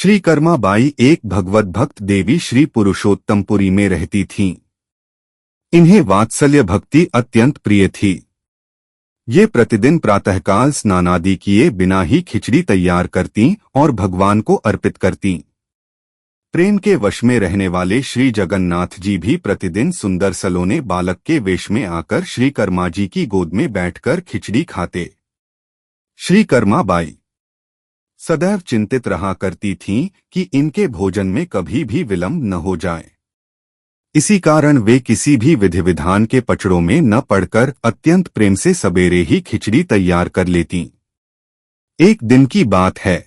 श्री कर्माबाई एक भगवत भक्त देवी श्री पुरुषोत्तमपुरी में रहती थीं। इन्हें वात्सल्य भक्ति अत्यंत प्रिय थी। ये प्रतिदिन प्रातःकाल स्नानादि किए बिना ही खिचड़ी तैयार करती और भगवान को अर्पित करती। प्रेम के वश में रहने वाले श्री जगन्नाथ जी भी प्रतिदिन सुंदर सलोने बालक के वेश में आकर श्री कर्मा जी की गोद में बैठकर खिचड़ी खाते। श्री कर्माबाई सदैव चिंतित रहा करती थीं कि इनके भोजन में कभी भी विलंब न हो जाए। इसी कारण वे किसी भी विधि विधान के पचड़ों में न पड़कर अत्यंत प्रेम से सबेरे ही खिचड़ी तैयार कर लेतीं। एक दिन की बात है,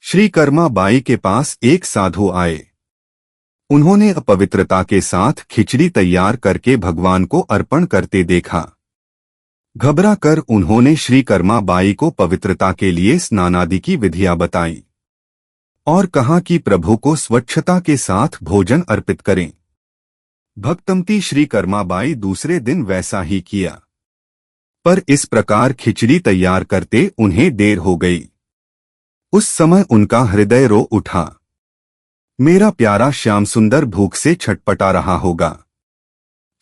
श्री कर्माबाई के पास एक साधु आए। उन्होंने अपवित्रता के साथ खिचड़ी तैयार करके भगवान को अर्पण करते देखा। घबरा कर उन्होंने श्री कर्माबाई को पवित्रता के लिए स्नानादि की विधियां बताई और कहा कि प्रभु को स्वच्छता के साथ भोजन अर्पित करें। भक्तमती श्री कर्माबाई दूसरे दिन वैसा ही किया, पर इस प्रकार खिचड़ी तैयार करते उन्हें देर हो गई। उस समय उनका हृदय रो उठा। मेरा प्यारा श्याम सुंदर भूख से छटपटा रहा होगा।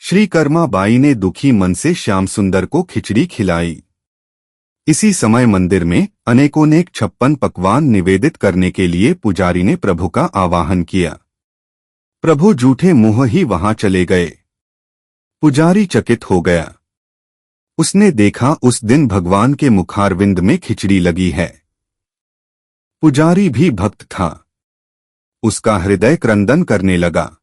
श्री कर्माबाई ने दुखी मन से श्याम सुंदर को खिचड़ी खिलाई। इसी समय मंदिर में अनेकोनेक 56 पकवान निवेदित करने के लिए पुजारी ने प्रभु का आवाहन किया। प्रभु जूठे मुंह ही वहां चले गए। पुजारी चकित हो गया। उसने देखा उस दिन भगवान के मुखारविंद में खिचड़ी लगी है। पुजारी भी भक्त था। उसका हृदय क्रंदन करने लगा।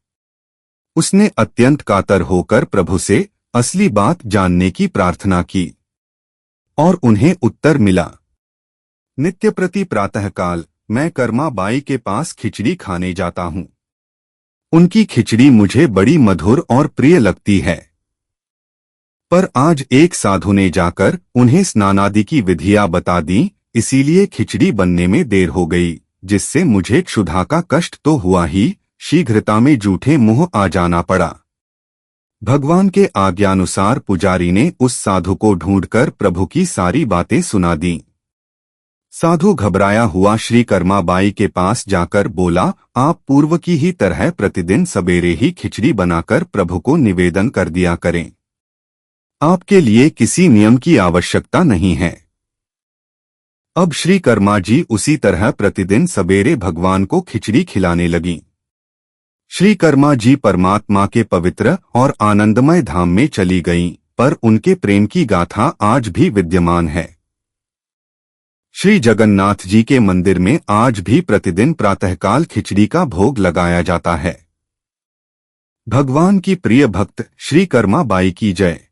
उसने अत्यंत कातर होकर प्रभु से असली बात जानने की प्रार्थना की और उन्हें उत्तर मिला। नित्य प्रति प्रातःकाल मैं कर्माबाई के पास खिचड़ी खाने जाता हूं। उनकी खिचड़ी मुझे बड़ी मधुर और प्रिय लगती है। पर आज एक साधु ने जाकर उन्हें स्नानादि की विधियां बता दी, इसीलिए खिचड़ी बनने में देर हो गई, जिससे मुझे क्षुधा का कष्ट तो हुआ ही, शीघ्रता में जूठे मुंह आ जाना पड़ा। भगवान के आज्ञानुसार पुजारी ने उस साधु को ढूंढकर प्रभु की सारी बातें सुना दी। साधु घबराया हुआ श्री कर्माबाई के पास जाकर बोला, आप पूर्व की ही तरह प्रतिदिन सवेरे ही खिचड़ी बनाकर प्रभु को निवेदन कर दिया करें। आपके लिए किसी नियम की आवश्यकता नहीं है। अब श्री कर्मा जी उसी तरह प्रतिदिन सवेरे भगवान को खिचड़ी खिलाने लगीं। श्री कर्मा जी परमात्मा के पवित्र और आनंदमय धाम में चली गईं, पर उनके प्रेम की गाथा आज भी विद्यमान है। श्री जगन्नाथ जी के मंदिर में आज भी प्रतिदिन प्रातःकाल खिचड़ी का भोग लगाया जाता है। भगवान की प्रिय भक्त श्री कर्माबाई की जय।